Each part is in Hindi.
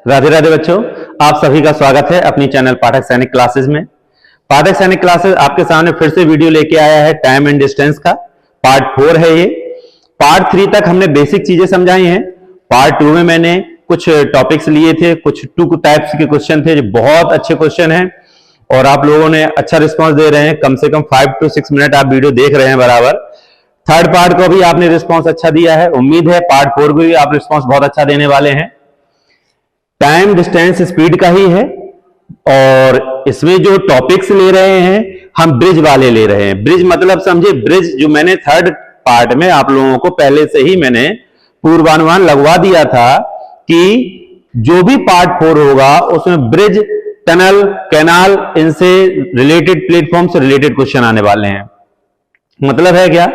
राधे राधे बच्चों, आप सभी का स्वागत है अपनी चैनल पाठक सैनिक क्लासेस में। पाठक सैनिक क्लासेस आपके सामने फिर से वीडियो लेके आया है टाइम एंड डिस्टेंस का। पार्ट 4 है ये। पार्ट 3 तक हमने बेसिक चीजें समझाई हैं। पार्ट 2 में मैंने कुछ टॉपिक्स लिए थे, कुछ 2 टाइप्स के क्वेश्चन थे जो बहुत अच्छे क्वेश्चन हैं और आप लोगों ने अच्छा रिस्पॉन्स दे रहे हैं। कम से कम 5 to 6 मिनट आप वीडियो देख रहे हैं बराबर। थर्ड पार्ट को भी आपने रिस्पॉन्स अच्छा दिया है, उम्मीद है पार्ट 4 को भी आप रिस्पॉन्स बहुत अच्छा देने वाले हैं। टाइम डिस्टेंस स्पीड का ही है और इसमें जो टॉपिक्स ले रहे हैं हम ब्रिज वाले ले रहे हैं। ब्रिज मतलब समझे, ब्रिज जो मैंने थर्ड पार्ट में आप लोगों को पहले से ही मैंने पूर्वानुमान लगवा दिया था कि जो भी पार्ट 4 होगा उसमें ब्रिज, टनल, कैनाल, इनसे रिलेटेड, प्लेटफॉर्म से रिलेटेड क्वेश्चन आने वाले हैं। मतलब है क्या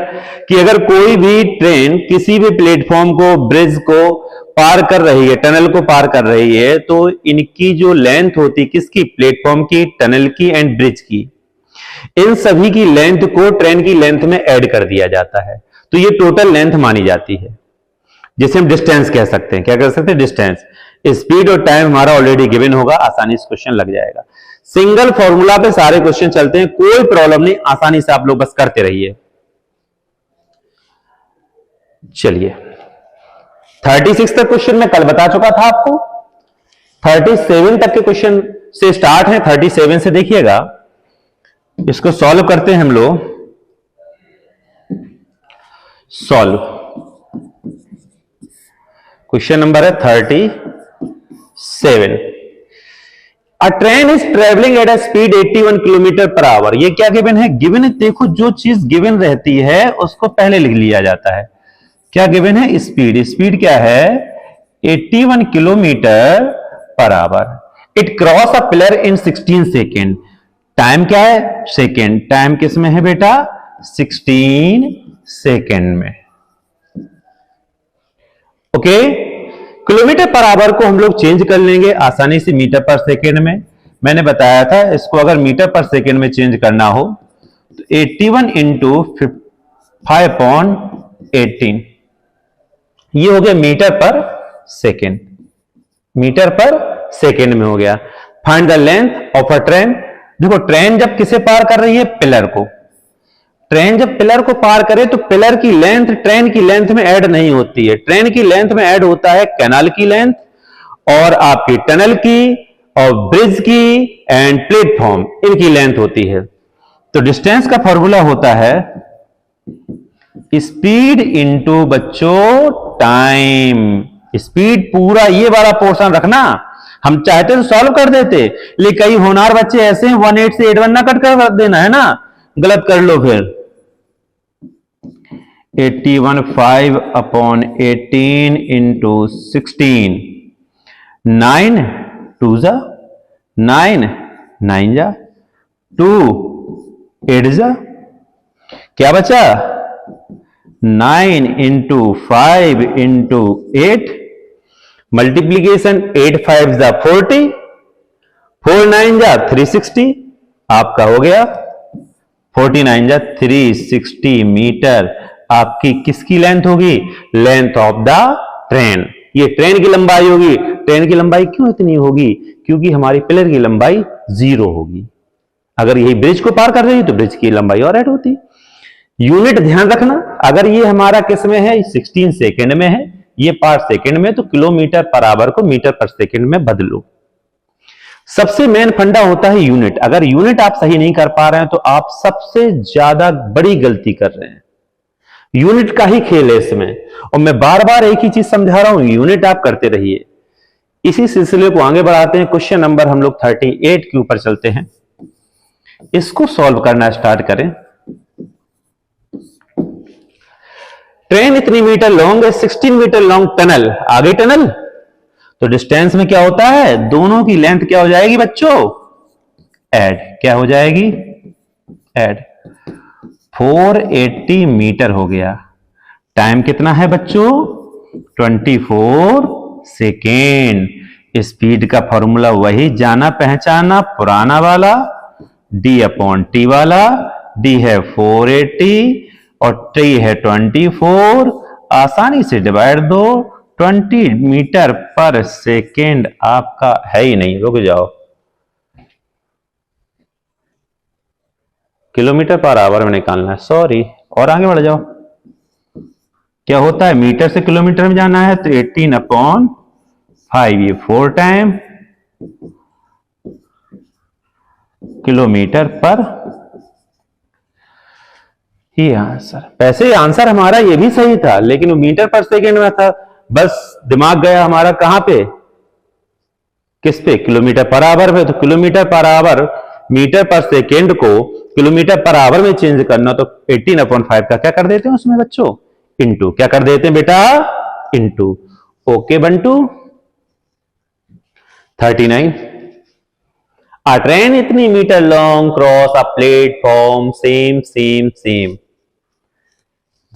कि अगर कोई भी ट्रेन किसी भी प्लेटफॉर्म को, ब्रिज को पार कर रही है, टनल को पार कर रही है, तो इनकी जो लेंथ होती है किसकी, प्लेटफॉर्म की, टनल की एंड ब्रिज की, इन सभी की लेंथ को ट्रेन की लेंथ में ऐड कर दिया जाता है, तो ये टोटल लेंथ मानी जाती है, जिसे हम डिस्टेंस कह सकते हैं। क्या कह सकते हैं? डिस्टेंस। स्पीड और टाइम हमारा ऑलरेडी गिवन होगा, आसानी से क्वेश्चन लग जाएगा। सिंगल फॉर्मूला पे सारे क्वेश्चन चलते हैं, कोई प्रॉब्लम नहीं, आसानी से आप लोग बस करते रहिए। चलिए 36 तक क्वेश्चन मैं कल बता चुका था आपको। 37 तक के क्वेश्चन से स्टार्ट है। 37 से देखिएगा, इसको सॉल्व करते हैं हम लोग। सॉल्व क्वेश्चन नंबर है 37। अ train is travelling at a speed 81 kilometre पर आवर। ये क्या गिवन है? गिवन है, देखो जो चीज गिवन रहती है उसको पहले लिख लिया जाता है। क्या गिवन है? स्पीड। स्पीड क्या है? 81 किलोमीटर पर our. It cross a pillar in 16 second. Time क्या है? सेकेंड। टाइम किस में है बेटा? 16 सेकेंड में। ओके, किलोमीटर पर आवर को हम लोग चेंज कर लेंगे आसानी से मीटर पर सेकेंड में। मैंने बताया था इसको अगर मीटर पर सेकेंड में चेंज करना हो तो 81 इंटू 5/18, ये हो गया मीटर पर सेकेंड। मीटर पर सेकेंड में हो गया। Find the length of a train. देखो ट्रेन जब किसे पार कर रही है? पिलर को। ट्रेन जब पिलर को पार करे तो पिलर की लेंथ ट्रेन की लेंथ में ऐड नहीं होती है। ट्रेन की लेंथ में ऐड होता है कैनाल की लेंथ और आपकी टनल की और ब्रिज की एंड प्लेटफॉर्म, इनकी लेंथ होती है। तो डिस्टेंस का फॉर्मूला होता है स्पीड इंटू बच्चों टाइम। स्पीड पूरा ये वाला पोर्शन रखना। हम चाहते तो सॉल्व कर देते, लेकिन कई होनहार बच्चे ऐसे हैं 18 से 81 ना कट कर देना है ना, गलत कर लो फिर। 81 5/18 इंटू 16। 9 2 जा 9, 9 जा 2, 8 जा, क्या बचा? 9 इंटू 5 इंटू 8, मल्टीप्लीकेशन 8 5 जा 40, 4 9 जा 360, आपका हो गया 49 जा 360 मीटर। आपकी किसकी लेंथ होगी? Length of the train. ये ट्रेन की लंबाई होगी। ट्रेन की लंबाई क्यों इतनी होगी? क्योंकि हमारी पिलर की लंबाई 0 होगी। अगर यही ब्रिज को पार कर रही है तो ब्रिज की लंबाई और ऐड होती। यूनिट ध्यान रखना, अगर ये हमारा किस में है? 16 सेकेंड में है, ये पार्ट सेकेंड में, तो किलोमीटर पर आवर को मीटर पर सेकेंड में बदलो। सबसे मेन फंडा होता है यूनिट। अगर यूनिट आप सही नहीं कर पा रहे हैं तो आप सबसे ज्यादा बड़ी गलती कर रहे हैं। यूनिट का ही खेल है इसमें, और मैं बार बार एक ही चीज समझा रहा हूं, यूनिट आप करते रहिए। इसी सिलसिले को आगे बढ़ाते हैं। क्वेश्चन नंबर हम लोग 38 के ऊपर चलते हैं। इसको सॉल्व करना स्टार्ट करें। ट्रेन इतनी मीटर लॉन्ग है, 16 मीटर लॉन्ग टनल। आगे टनल, तो डिस्टेंस में क्या होता है? दोनों की लेंथ क्या हो जाएगी बच्चों? ऐड। क्या हो जाएगी? ऐड। 480 मीटर हो गया। टाइम कितना है बच्चों? 24 सेकेंड। स्पीड का फॉर्मूला वही जाना पहचाना पुराना वाला, D/T वाला। D है 480 और T है 24। आसानी से डिवाइड दो, 20 मीटर पर सेकेंड आपका है ही नहीं, रुक जाओ, किलोमीटर पर आवर में निकालना है, सॉरी, और आगे बढ़ जाओ। क्या होता है, मीटर से किलोमीटर में जाना है तो 18/5, ये 4 टाइम किलोमीटर पर, ये आंसर। वैसे आंसर हमारा ये भी सही था, लेकिन वो मीटर पर सेकेंड में था, बस दिमाग गया हमारा कहां पे, किस पे, किलोमीटर पर आवर पे। तो किलोमीटर पर आवर, मीटर पर सेकेंड को किलोमीटर पर आवर में चेंज करना, तो 18/5 का क्या कर देते हैं उसमें बच्चों, इंटू, क्या कर देते हैं बेटा, इंटू। ओके बंटू। 39, A train इतनी metre long cross a platform same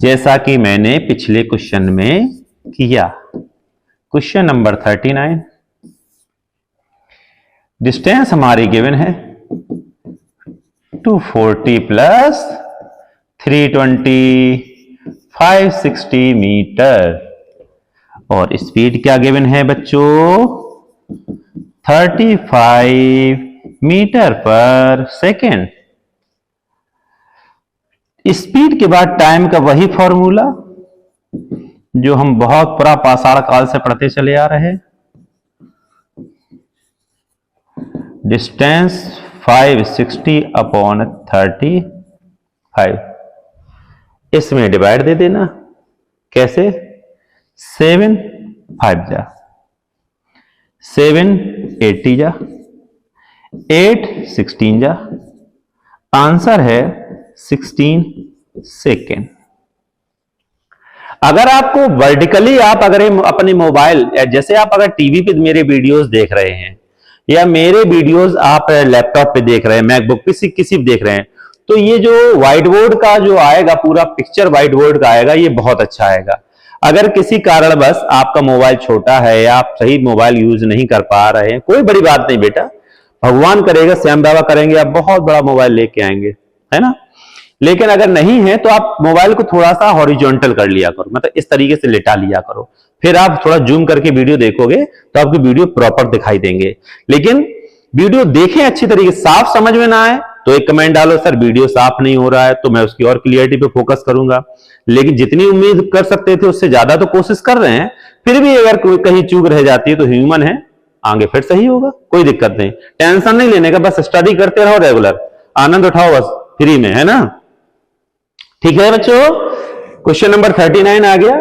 जैसा कि मैंने पिछले क्वेश्चन में किया। क्वेश्चन नंबर 39, डिस्टेंस हमारी गिवन है 240 प्लस 320 560 मीटर, और स्पीड क्या गिवन है बच्चों, 35 मीटर पर सेकेंड। स्पीड के बाद टाइम का वही फॉर्मूला जो हम बहुत पूरा पाषाण काल से पढ़ते चले आ रहे हैं, डिस्टेंस 560/35, इसमें डिवाइड दे देना, कैसे, 7 5 जा 7 80 जा 8 16 जा, आंसर है 16 सेकेंड। अगर आपको वर्टिकली आप अगर अपने मोबाइल, जैसे आप अगर टीवी पे मेरे वीडियोस देख रहे हैं या मेरे वीडियोस आप लैपटॉप पे देख रहे हैं, मैकबुक पे किसी पे देख रहे हैं, तो ये जो व्हाइट बोर्ड का जो आएगा, पूरा पिक्चर व्हाइट बोर्ड का आएगा, ये बहुत अच्छा आएगा। अगर किसी कारणवश आपका मोबाइल छोटा है या आप सही मोबाइल यूज नहीं कर पा रहे हैं, कोई बड़ी बात नहीं बेटा, भगवान करेगा, श्याम बाबा करेंगे, आप बहुत बड़ा मोबाइल लेके आएंगे, है ना। लेकिन अगर नहीं है तो आप मोबाइल को थोड़ा सा हॉरिजॉन्टल कर लिया करो, मतलब इस तरीके से लेटा लिया करो, फिर आप थोड़ा जूम करके वीडियो देखोगे तो आपकी वीडियो प्रॉपर दिखाई देंगे। लेकिन वीडियो देखें अच्छी तरीके, साफ समझ में ना आए तो एक कमेंट डालो, सर वीडियो साफ नहीं हो रहा है, तो मैं उसकी और क्लियरिटी पे फोकस करूंगा। लेकिन जितनी उम्मीद कर सकते थे उससे ज्यादा तो कोशिश कर रहे हैं, फिर भी अगर कोई कहीं चूक रह जाती है तो ह्यूमन है, आगे फिर सही होगा, कोई दिक्कत नहीं, टेंशन नहीं लेने का, बस स्टडी करते रहो रेगुलर, आनंद उठाओ बस फ्री में, है ना। ठीक है बच्चों, क्वेश्चन नंबर 39 आ गया,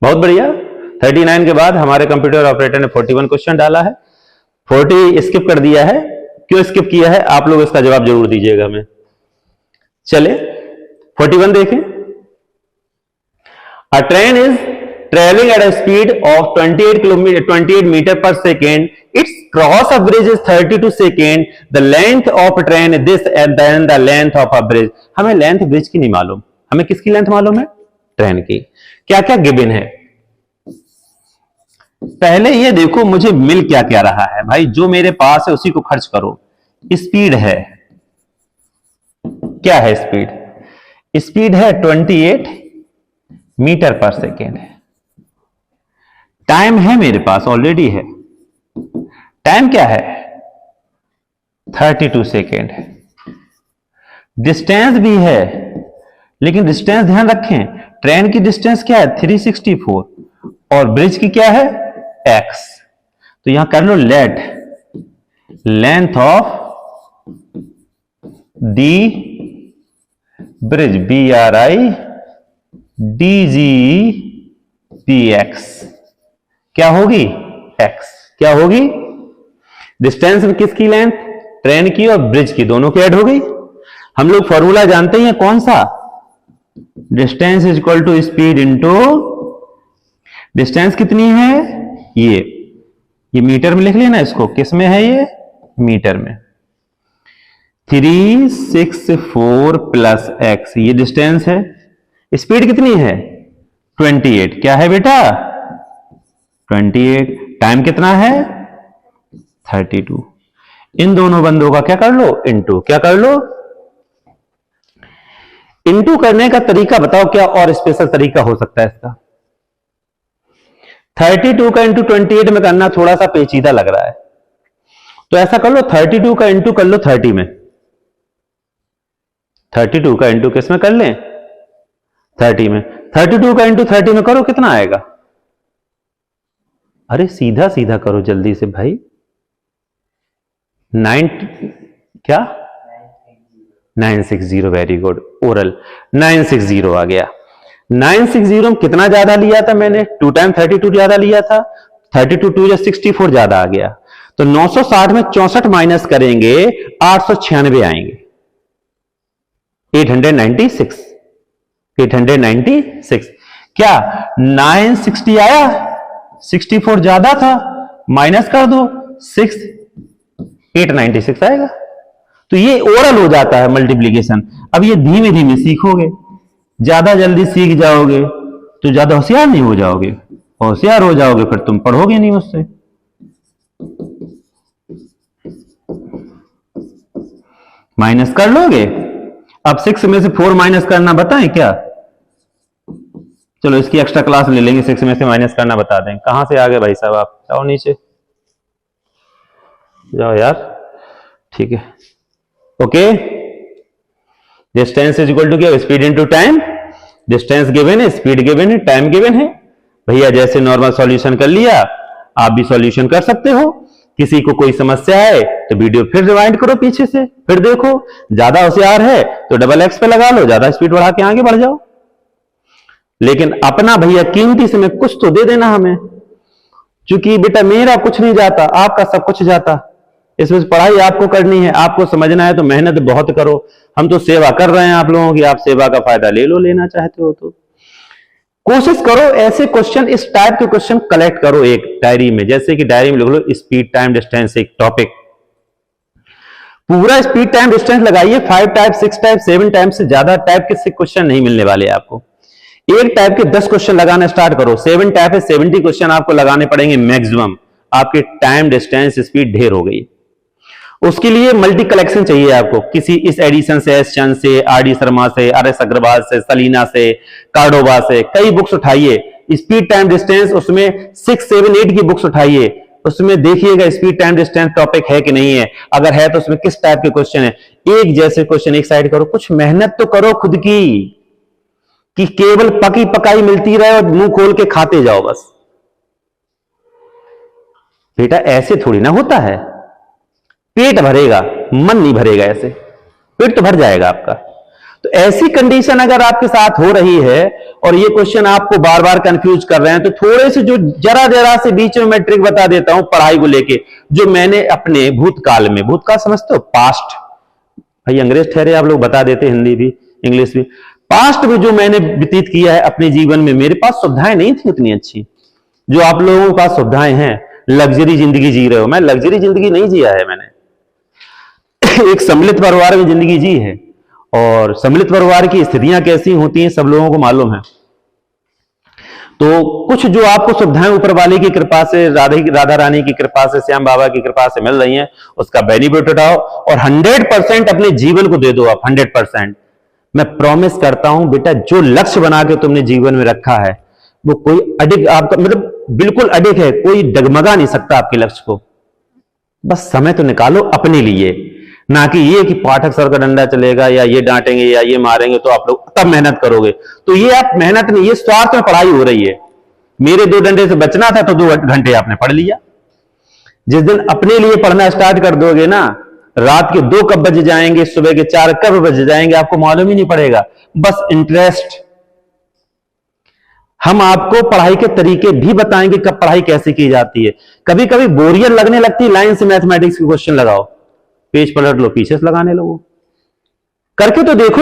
बहुत बढ़िया। 39 के बाद हमारे कंप्यूटर ऑपरेटर ने 41 क्वेश्चन डाला है, 40 स्किप कर दिया है। क्यों स्किप किया है, आप लोग इसका जवाब जरूर दीजिएगा हमें। चले 41 देखें। अ train is traveling at a speed of 28 meter per second. Its cross of bridge is 32 second. The length of a train is this and then the length of a bridge. हमें लेंथ ब्रिज की नहीं मालूम, हमें किसकी लेंथ मालूम है, ट्रेन की। क्या क्या गिवन है, पहले ये देखो मुझे मिल क्या क्या रहा है भाई, जो मेरे पास है उसी को खर्च करो। स्पीड है, क्या है स्पीड, स्पीड है 28 मीटर पर सेकेंड है। टाइम है मेरे पास ऑलरेडी है, टाइम क्या है 32 सेकेंड है। डिस्टेंस भी है, लेकिन डिस्टेंस ध्यान रखें, ट्रेन की डिस्टेंस क्या है 364 और ब्रिज की क्या है x। तो यहां कर लो let length of the bridge BRIDGPX क्या होगी x, क्या होगी, डिस्टेंस में किसकी लेंथ, ट्रेन की और ब्रिज की, दोनों की ऐड हो गई। हम लोग फॉर्मूला जानते हैं कौन सा, distance is equal to speed into, distance कितनी है ये मीटर में लिख लेना, इसको किस में है ये मीटर में, 364 प्लस x ये डिस्टेंस है। स्पीड कितनी है 28, क्या है बेटा 28, टाइम कितना है 32। इन दोनों बंदों का क्या कर लो इनटू, क्या कर लो इनटू। करने का तरीका बताओ क्या और स्पेशल तरीका हो सकता है इसका, 32 का इंटू 28 में करना थोड़ा सा पेचीदा लग रहा है, तो ऐसा कर लो 32 का इंटू कर लो 30 में। 32 का इंटू किस में कर लें? 30 में। 32 का इंटू 30 में करो, कितना आएगा? अरे सीधा सीधा करो जल्दी से भाई। 960, वेरी गुड। ओरल 960 आ गया। 960 में कितना ज्यादा लिया था मैंने? 2 टाइम 32 ज्यादा लिया था, 32 2 या 64 ज्यादा आ गया। तो 960 में 64 माइनस करेंगे 896 आएंगे। 896 क्या 960 आया? 64 ज्यादा था, माइनस कर दो 6, 896 आएगा। तो ये ओरल हो जाता है मल्टीप्लीकेशन। अब ये धीमे धीमे सीखोगे, ज्यादा जल्दी सीख जाओगे तो ज्यादा होशियार नहीं हो जाओगे, होशियार हो जाओगे फिर तुम पढ़ोगे नहीं मुझसे। माइनस कर लोगे। अब 6 में से 4 माइनस करना बताएं क्या? चलो इसकी एक्स्ट्रा क्लास ले लेंगे, 6 में से माइनस करना बता दें। कहां से आ गए भाई साहब आप? जाओ नीचे जाओ यार, ठीक है। Okay, distance is equal to क्या? Speed into time. Distance given है, स्पीड गिवन है, टाइम गिवन है। भैया जैसे नॉर्मल सॉल्यूशन कर लिया, आप भी सॉल्यूशन कर सकते हो। किसी को कोई समस्या है तो वीडियो फिर रिवाइंड करो पीछे से, फिर देखो। ज्यादा होशियार है तो डबल एक्स पे लगा लो, ज्यादा स्पीड बढ़ा के आगे बढ़ जाओ। लेकिन अपना भैया कीमती समय कुछ तो दे देना हमें, क्योंकि बेटा मेरा कुछ नहीं जाता, आपका सब कुछ जाता। इसमें पढ़ाई आपको करनी है, आपको समझना है, तो मेहनत बहुत करो। हम तो सेवा कर रहे हैं आप लोगों की, आप सेवा का फायदा ले लो, लेना चाहते हो तो कोशिश करो ऐसे क्वेश्चन, इस टाइप के क्वेश्चन कलेक्ट करो एक डायरी में। जैसे कि डायरी में लिख लो स्पीड टाइम डिस्टेंस एक टॉपिक, पूरा स्पीड टाइम डिस्टेंस लगाइए। 5 टाइप 6 टाइप 7 टाइप से ज्यादा टाइप के क्वेश्चन नहीं मिलने वाले आपको। एक टाइप के 10 क्वेश्चन लगाना स्टार्ट करो। 7 टाइप है, 70 क्वेश्चन आपको लगाने पड़ेंगे मैक्सिमम। आपके टाइम डिस्टेंस स्पीड ढेर हो गई। उसके लिए मल्टी कलेक्शन चाहिए आपको, किसी इस एडिशन से, एस चंद से, आर डी शर्मा से, आर एस अग्रवाल से, सलीना से, कार्डोबा से, कई बुक्स उठाइए। स्पीड टाइम डिस्टेंस उसमें 6 7 8 की बुक्स उठाइए, उसमें देखिएगा स्पीड टाइम डिस्टेंस टॉपिक है कि नहीं है। अगर है तो उसमें किस टाइप के क्वेश्चन है। एक जैसे क्वेश्चन एक साइड करो, कुछ मेहनत तो करो खुद की, कि केवल पकी पकाई मिलती रहे और मुंह खोल के खाते जाओ बस। बेटा ऐसे थोड़ी ना होता है, पेट भरेगा मन नहीं भरेगा। ऐसे पेट तो भर जाएगा आपका। तो ऐसी कंडीशन अगर आपके साथ हो रही है और ये क्वेश्चन आपको बार बार कंफ्यूज कर रहे हैं, तो थोड़े से जो जरा जरा से बीच में मैं ट्रिक बता देता हूं पढ़ाई को लेके, जो मैंने अपने भूतकाल में, भूतकाल समझते हो? पास्ट, भाई अंग्रेज ठहरे आप लोग, बता देते हिंदी भी इंग्लिश भी। पास्ट में जो मैंने व्यतीत किया है अपने जीवन में, मेरे पास सुविधाएं नहीं थी उतनी अच्छी जो आप लोगों के पास सुविधाएं हैं। लग्जरी जिंदगी जी रहे हो, मैं लग्जरी जिंदगी नहीं जिया है मैंने। एक सम्मिलित परिवार में जिंदगी जी है, और सम्मिलित परिवार की स्थितियां कैसी होती हैं सब लोगों को मालूम है। तो कुछ जो आपको सुविधाएं ऊपर वाले की कृपा से, राधा रानी की कृपा से, श्याम बाबा की कृपा से मिल रही हैं, उसका बेनिफिट उठाओ और 100% अपने जीवन को दे दो आप। 100% मैं प्रॉमिस करता हूं बेटा, जो लक्ष्य बना के तुमने जीवन में रखा है वो कोई अडिग आपका, मतलब बिल्कुल अडिग है, कोई डगमगा नहीं सकता आपके लक्ष्य को। बस समय तो निकालो अपने लिए, ना कि ये कि पाठक सर का डंडा चलेगा या ये डांटेंगे या ये मारेंगे तो आप लोग तब मेहनत करोगे। तो ये आप मेहनत नहीं, ये स्वार्थ में पढ़ाई हो रही है। मेरे 2 डंडे से बचना था तो 2 घंटे आपने पढ़ लिया। जिस दिन अपने लिए पढ़ना स्टार्ट कर दोगे ना, रात के 2 कब बज जाएंगे, सुबह के 4 कब बज जाएंगे आपको मालूम ही नहीं पड़ेगा। बस इंटरेस्ट। हम आपको पढ़ाई के तरीके भी बताएंगे, कब पढ़ाई कैसे की जाती है। कभी कभी बोरियत लगने लगती है, लाइन से मैथमेटिक्स के क्वेश्चन लगाओ, पेज पलट लो, पीछे से लगाने लगो। करके तो देखो।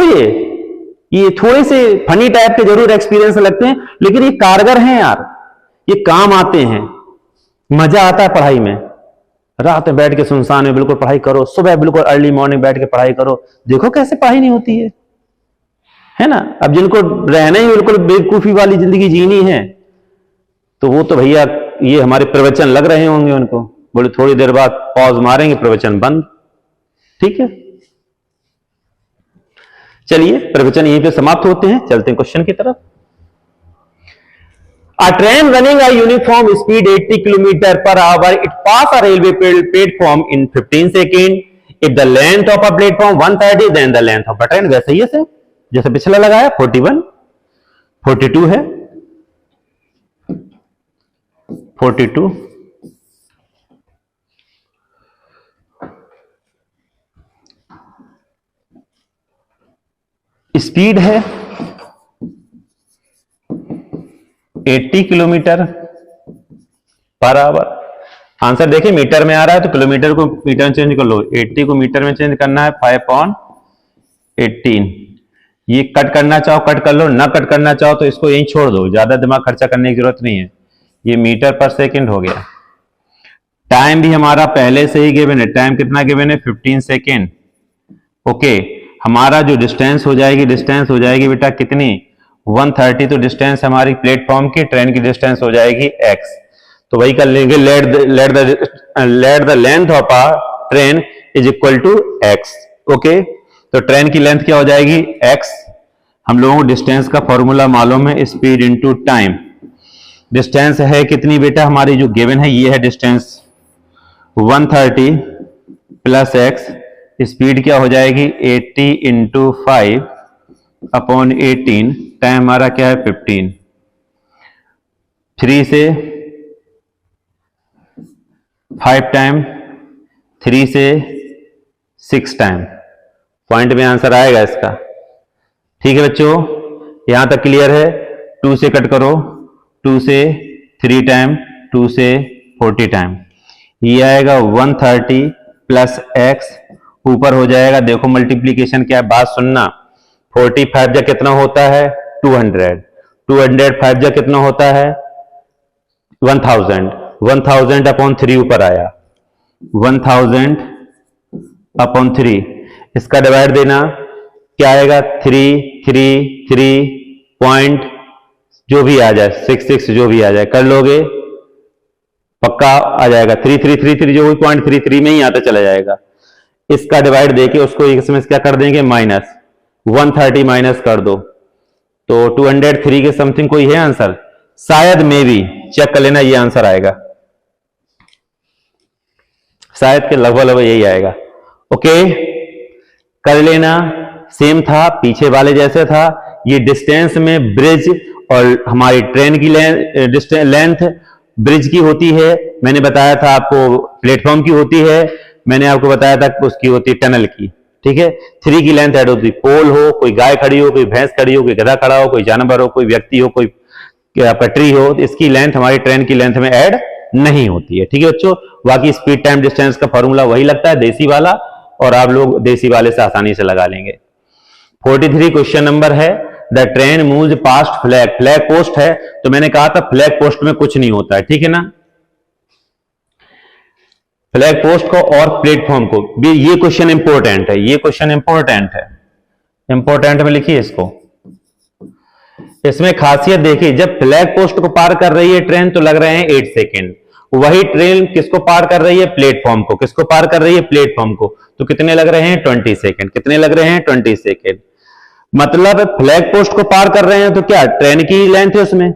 ये थोड़े से फनी टाइप के जरूर एक्सपीरियंस लगते हैं, लेकिन ये कारगर हैं यार, ये काम आते हैं। मजा आता है पढ़ाई में। रात में बैठ के सुनसान में बिल्कुल पढ़ाई करो, सुबह बिल्कुल अर्ली मॉर्निंग बैठ के पढ़ाई करो, देखो कैसे पढ़ाई नहीं होती है ना। अब जिनको रहना ही बिल्कुल बेवकूफी वाली जिंदगी जीनी है, तो वो तो भैया ये हमारे प्रवचन लग रहे होंगे उनको, बोले थोड़ी देर बाद पॉज मारेंगे, प्रवचन बंद। ठीक है, चलिए प्रवचन यहीं पे समाप्त होते हैं, चलते हैं क्वेश्चन की तरफ। A train running a uniform speed 80 km per hour, it pass a railway platform in 15 seconds. If the length of a platform 130, then the length of a train. वैसे ही है जैसे पिछला लगाया 41, 42 है 42, स्पीड है 80 किलोमीटर पर आवर। आंसर देखिए मीटर में आ रहा है तो किलोमीटर को मीटर में चेंज कर लो, 80 को मीटर में चेंज करना है 5/18। ये कट करना चाहो कट कर लो, ना कट करना चाहो तो इसको यहीं छोड़ दो, ज्यादा दिमाग खर्चा करने की जरूरत नहीं है। ये मीटर पर सेकंड हो गया। टाइम भी हमारा पहले से ही गिवन है, टाइम कितना गिवन है 15 सेकेंड। ओके, हमारा जो डिस्टेंस हो जाएगी, डिस्टेंस हो जाएगी बेटा कितनी 130, तो डिस्टेंस हमारी प्लेटफॉर्म की, ट्रेन की डिस्टेंस हो जाएगी x। तो वही कर लेंगे, let the length of a train is equal to x। Okay, तो ट्रेन की लेंथ क्या हो जाएगी x। हम लोगों को डिस्टेंस का फॉर्मूला मालूम है, स्पीड इंटू टाइम। डिस्टेंस है कितनी बेटा हमारी जो गिवन है, ये है डिस्टेंस 130 प्लस x, स्पीड क्या हो जाएगी 80 इंटू 5/18, टाइम हमारा क्या है 15। 3 से 5 टाइम, 3 से 6 टाइम, पॉइंट में आंसर आएगा इसका। ठीक है बच्चों, यहां तक क्लियर है। 2 से कट करो, 2 से 3 टाइम, 2 से 40 टाइम, ये आएगा 130 प्लस x, ऊपर हो जाएगा देखो मल्टीप्लीकेशन क्या है, बात सुनना। 45 जा कितना होता है 200, 205 जा कितना होता है 1000, 1000 अपॉन 3 ऊपर आया 1000 अपॉन 3, इसका डिवाइड देना क्या आएगा 3 पॉइंट जो भी आ जाए 66 जो भी आ जाए कर लोगे, पक्का आ जाएगा 3333 जो भी पॉइंट 33 में ही आता चला जाएगा। इसका डिवाइड देके उसको इसमें क्या कर देंगे माइनस 130 माइनस कर दो, तो 203 के समथिंग कोई है आंसर, शायद मे भी चेक कर लेना, ये आंसर आएगा शायद के लगभग यही आएगा। ओके कर लेना, सेम था पीछे वाले जैसे था। ये डिस्टेंस में ब्रिज और हमारी ट्रेन की लेंथ ब्रिज की होती है, मैंने बताया था आपको प्लेटफॉर्म की होती है, मैंने आपको बताया था उसकी होती है टनल की। ठीक है, 3 की लेंथ ऐड होती है, पोल हो, कोई गाय खड़ी हो, कोई भैंस खड़ी हो, कोई गधा खड़ा हो, कोई जानवर हो, कोई व्यक्ति हो, कोई पटरी हो, इसकी लेंथ हमारी ट्रेन की लेंथ में ऐड नहीं होती है। ठीक है बच्चों, बाकी स्पीड टाइम डिस्टेंस का फॉर्मूला वही लगता है देसी वाला, और आप लोग देसी वाले से आसानी से लगा लेंगे। 43 क्वेश्चन नंबर है, the train moves past flag, flag post है, तो मैंने कहा था फ्लैग पोस्ट में कुछ नहीं होता है, ठीक है ना, फ्लैग पोस्ट को और प्लेटफॉर्म को भी। ये क्वेश्चन इंपॉर्टेंट है, ये क्वेश्चन इंपॉर्टेंट है, इंपॉर्टेंट में लिखिए इसको। इसमें खासियत देखिए, जब फ्लैग पोस्ट को पार कर रही है ट्रेन तो लग रहे हैं 8 सेकेंड, वही ट्रेन किसको पार कर रही है प्लेटफॉर्म को, किसको पार कर रही है प्लेटफॉर्म को, तो कितने लग रहे हैं 20 सेकेंड, कितने लग रहे हैं 20 सेकेंड। मतलब फ्लैग पोस्ट को पार कर रहे हैं तो क्या ट्रेन की लेंथ है उसमें,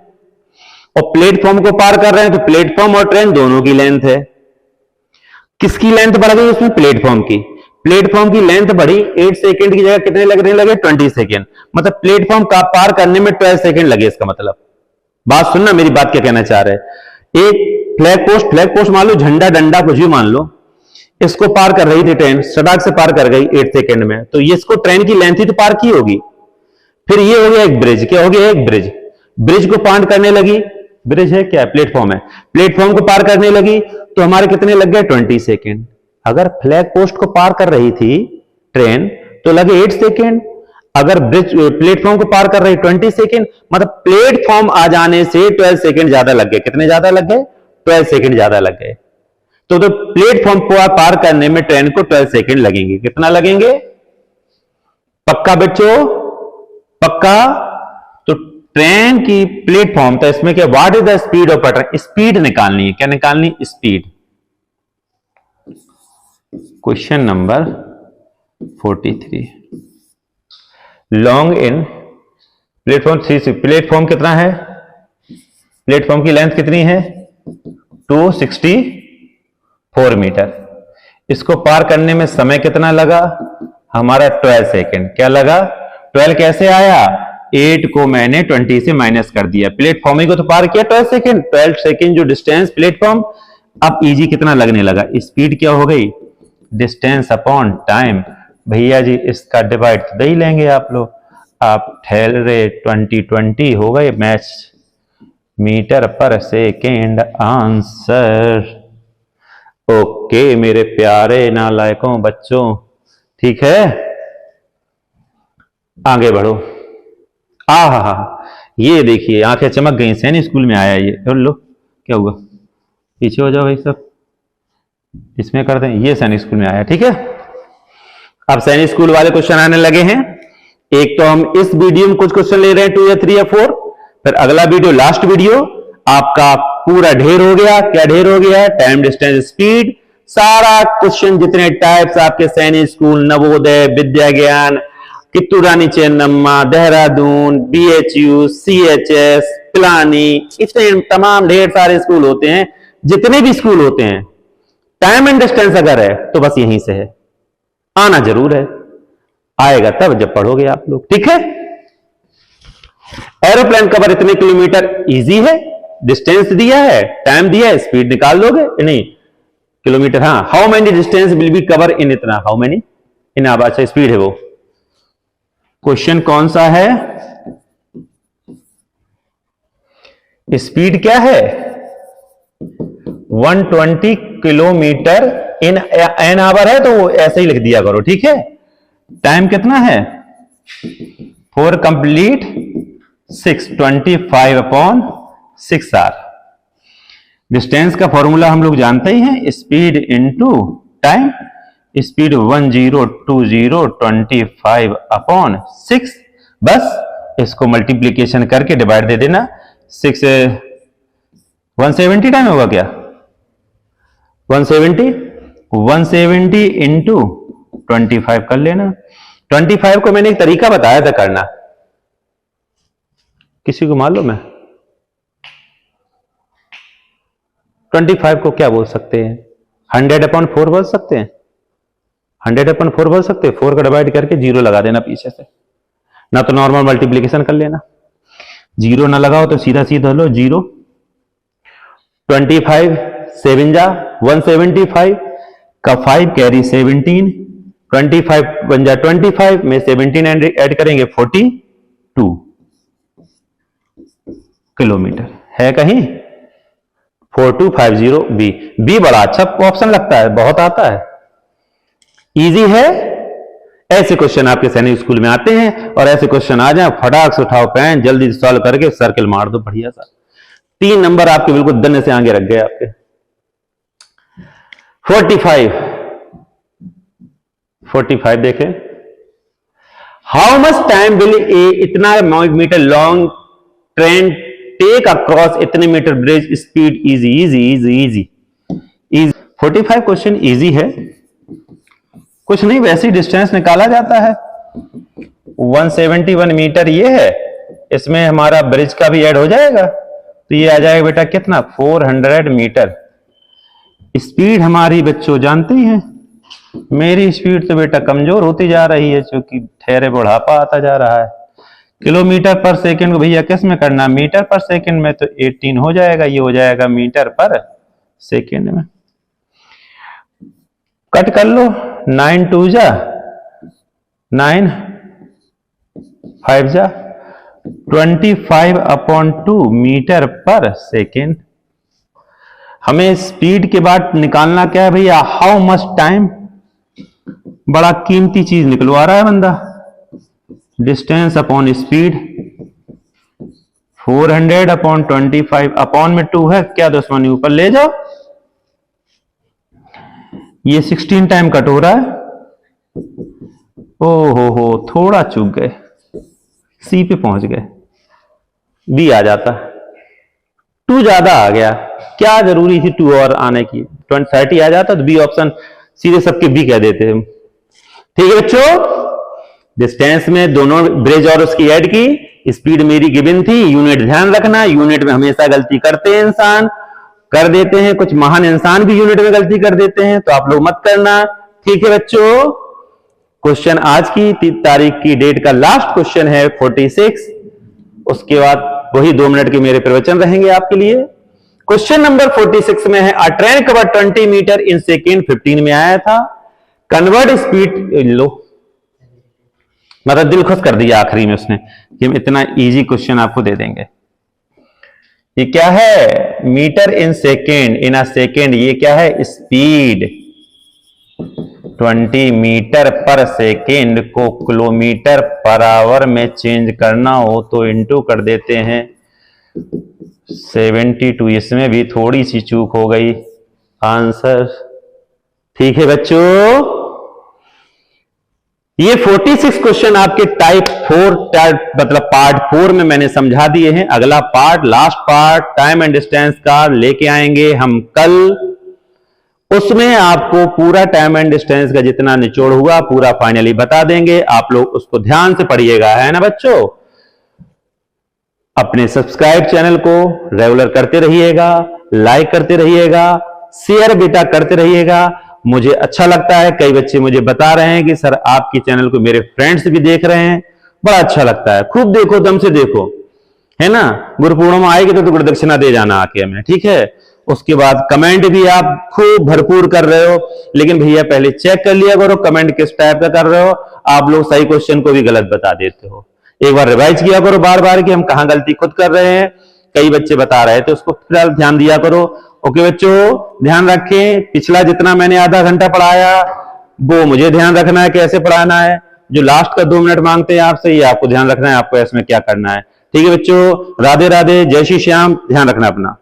और प्लेटफॉर्म को पार कर रहे हैं तो प्लेटफॉर्म और ट्रेन दोनों की लेंथ है। किसकी लेंथ बढ़ गई उसमें, प्लेटफॉर्म की, प्लेटफॉर्म की लेंथ बढ़ी, 8 सेकेंड की जगह कितने लगने लगे 20 सेकेंड, मतलब प्लेटफॉर्म का पार करने में 12 सेकेंड लगे। इसका मतलब बात सुनना, मेरी बात क्या कहना चाह रहे हैं। एक फ्लैग पोस्ट मान लो, झंडा डंडा कुछ भी मान लो, इसको पार कर रही थी ट्रेन, सड़क से पार कर गई 8 सेकेंड में, तो ये इसको ट्रेन की लेंथ ही तो पार की होगी। फिर ये हो गया एक ब्रिज, क्या हो गया एक ब्रिज, ब्रिज को पार करने लगी, ब्रिज है क्या प्लेटफॉर्म है, प्लेटफॉर्म को पार करने लगी तो हमारे कितने लग गए 20 सेकेंड। अगर फ्लैग पोस्ट को पार कर रही थी ट्रेन तो लगे 8 सेकेंड, अगर ब्रिज प्लेटफॉर्म को पार कर रही 20 सेकेंड, मतलब प्लेटफॉर्म आ जाने से 12 सेकेंड ज्यादा लग गए। कितने ज्यादा लग गए 12 सेकेंड ज्यादा लग गए। तो प्लेटफॉर्म को पार करने में ट्रेन को 12 सेकेंड लगेंगे। कितना लगेंगे, पक्का बच्चों, पक्का। तो ट्रेन की प्लेटफॉर्म, तो इसमें क्या what is the speed of train, speed निकालनी है, क्या निकालनी, स्पीड। क्वेश्चन नंबर 43, लॉन्ग इन प्लेटफॉर्म 3, प्लेटफॉर्म कितना है प्लेटफॉर्म की लेंथ कितनी है? 264 मीटर। इसको पार करने में समय कितना लगा? हमारा 12 सेकेंड। क्या लगा? 12 कैसे आया? 8 को मैंने 20 से माइनस कर दिया, प्लेटफॉर्म को तो पार किया 12 सेकेंड। 12 सेकेंड जो डिस्टेंस प्लेटफॉर्म, अब इजी कितना लगने लगा? स्पीड क्या हो गई? Distance upon time. भैया जी इसका डिवाइड तो दे ही लेंगे आप लोग। आप ठहरे 20 हो गए मैच, मीटर पर सेकेंड आंसर। ओके मेरे प्यारे नालायकों बच्चों, ठीक है, आगे बढ़ो। हा, ये देखिए आंखें चमक गई, सैनिक स्कूल में आया ये। और लो क्या हुआ, पीछे हो जाओ भाई सब, इसमें कर दें, ये सैनिक स्कूल में आया, ठीक है। अब सैनिक स्कूल वाले क्वेश्चन आने लगे हैं। एक तो हम इस वीडियो में कुछ क्वेश्चन ले रहे हैं 2 या 3 या 4, फिर अगला वीडियो लास्ट वीडियो आपका पूरा ढेर हो गया। क्या ढेर हो गया? टाइम, डिस्टेंस, स्पीड, सारा क्वेश्चन जितने टाइप्स आपके सैनिक स्कूल, नवोदय, विद्या ज्ञान, कित्तू रानी चेन्नम्मा, देहरादून, BHU, CHS, पिलानी, इतने तमाम ढेर सारे स्कूल होते हैं। जितने भी स्कूल होते हैं, टाइम एंड डिस्टेंस अगर है तो बस यहीं से है, आना जरूर है। आएगा तब जब पढ़ोगे आप लोग, ठीक है। एरोप्लेन कवर इतने किलोमीटर, इजी है। डिस्टेंस दिया है, टाइम दिया है, स्पीड निकाल दोगे, नहीं किलोमीटर। हाँ, how many distance will be cover in इतना, हाउ मेनी इन, अच्छा स्पीड है वो। क्वेश्चन कौन सा है? स्पीड क्या है? 120 किलोमीटर इन एन आवर है, तो वो ऐसे ही लिख दिया करो, ठीक है। टाइम कितना है? 4 कंप्लीट 625 अपॉन 6 आर। डिस्टेंस का फॉर्मूला हम लोग जानते ही हैं, speed into time. Speed 102025 upon 6। बस इसको मल्टीप्लीकेशन करके डिवाइड दे देना। 6 170 टाइम होगा क्या? 170 इंटू 25 कर लेना। 25 को मैंने एक तरीका बताया था करना, किसी को मालूम है? 25 को क्या बोल सकते हैं? 100/4 बोल सकते हैं। 100/4 बोल सकते हैं। 4 का डिवाइड करके 0 लगा देना पीछे से, ना तो नॉर्मल मल्टीप्लीकेशन कर लेना। 0 ना लगाओ तो सीधा सीधा लो 0। 25 7 जा 175 का 5 कैरी 17, 25 बन जा 25 में 17 ऐड करेंगे 42 किलोमीटर है कहीं। 4250 बी बड़ा अच्छा ऑप्शन लगता है, बहुत आता है, इजी है। ऐसे क्वेश्चन आपके सैनिक स्कूल में आते हैं, और ऐसे क्वेश्चन आ जाए फटाक से उठाओ पेन, जल्दी से सॉल्व करके सर्कल मार दो बढ़िया सा। 3 नंबर आपके बिल्कुल दन्ने से आगे रख गए आपके। 45 देखें। How much time will a इतना metre long train take across इतने metre bridge, speed easy easy easy easy easy. 45 question easy है, कुछ नहीं, वैसी डिस्टेंस निकाला जाता है। 171 मीटर ये है, इसमें हमारा ब्रिज का भी ऐड हो जाएगा, तो ये आ जाएगा बेटा कितना? 400 मीटर। स्पीड हमारी बच्चों जानते ही हैं, मेरी स्पीड तो बेटा कमजोर होती जा रही है, क्योंकि ठहरे बुढ़ापा आता जा रहा है। किलोमीटर पर सेकंड को भैया किस में करना? मीटर पर सेकंड में, तो 18 हो जाएगा, ये हो जाएगा मीटर पर सेकंड में। कट कर लो, 9 2 जा 9 5 जा 25/2 मीटर पर सेकेंड। हमें स्पीड के बाद निकालना क्या है भैया? How much time. बड़ा कीमती चीज निकलवा रहा है बंदा। डिस्टेंस अपॉन स्पीड 400/25 अपॉन में 2 है, क्या दुश्मनी, ऊपर ले जाओ। ये 16 टाइम कट हो रहा है। ओ हो थोड़ा चूक गए, सी पे पहुंच गए, बी आ जाता, 2 ज्यादा आ गया, क्या जरूरी थी 2 और आने की? 30 आ जाता तो बी ऑप्शन सीधे सबके बी कह देते हम। ठीक है बच्चों, डिस्टेंस में दोनों ब्रिज और उसकी ऐड की, स्पीड मेरी गिवन थी, यूनिट ध्यान रखना, यूनिट में हमेशा गलती करते हैं इंसान, कर देते हैं, कुछ महान इंसान भी यूनिट में गलती कर देते हैं, तो आप लोग मत करना। ठीक है बच्चों, क्वेश्चन आज की तारीख की डेट का लास्ट क्वेश्चन है 46। उसके बाद वही 2 मिनट के मेरे प्रवचन रहेंगे आपके लिए। क्वेश्चन नंबर 46 में है a train cover 20 metre in second 15 में आया था। कन्वर्ट स्पीड लो, मतलब दिल खुश कर दिया आखिरी में उसने कि हम इतना इजी क्वेश्चन आपको दे देंगे। ये क्या है? Metre in second, in a second, ये क्या है? स्पीड। 20 मीटर पर सेकेंड को किलोमीटर पर आवर में चेंज करना हो तो इंटू कर देते हैं 72। इसमें भी थोड़ी सी चूक हो गई आंसर। ठीक है बच्चों, ये 46 क्वेश्चन आपके टाइप 4 मतलब पार्ट 4 में मैंने समझा दिए हैं। अगला part, last part time and distance का लेके आएंगे हम कल। उसमें आपको पूरा टाइम एंड डिस्टेंस का जितना निचोड़ हुआ पूरा फाइनली बता देंगे। आप लोग उसको ध्यान से पढ़िएगा, है ना बच्चों। अपने सब्सक्राइब चैनल को रेगुलर करते रहिएगा, लाइक करते रहिएगा, शेयर बेटा करते रहिएगा। मुझे अच्छा लगता है, कई बच्चे मुझे बता रहे हैं कि सर आपकी चैनल को मेरे फ्रेंड्स भी देख रहे हैं, बड़ा अच्छा लगता है। खूब देखो, दम से देखो, है ना। गुरु पूर्णिमा आएगी तो गुरु दक्षिणा दे जाना आके हमें, ठीक है। उसके बाद कमेंट भी आप खूब भरपूर कर रहे हो, लेकिन भैया पहले चेक कर लिया करो कमेंट किस टाइप का कर रहे हो। आप लोग सही क्वेश्चन को भी गलत बता देते हो। एक बार रिवाइज किया करो बार बार कि हम कहां गलती खुद कर रहे हैं। कई बच्चे बता रहे थे, उसको फिलहाल ध्यान दिया करो। ओके बच्चों, ध्यान रखें। पिछला जितना मैंने आधा घंटा पढ़ाया वो मुझे ध्यान रखना है कैसे पढ़ाना है। जो लास्ट का 2 मिनट मांगते हैं आपसे, ये आपको ध्यान रखना है, आपको इसमें क्या करना है। ठीक है बच्चों, राधे राधे, जय श्री श्याम, ध्यान रखना अपना।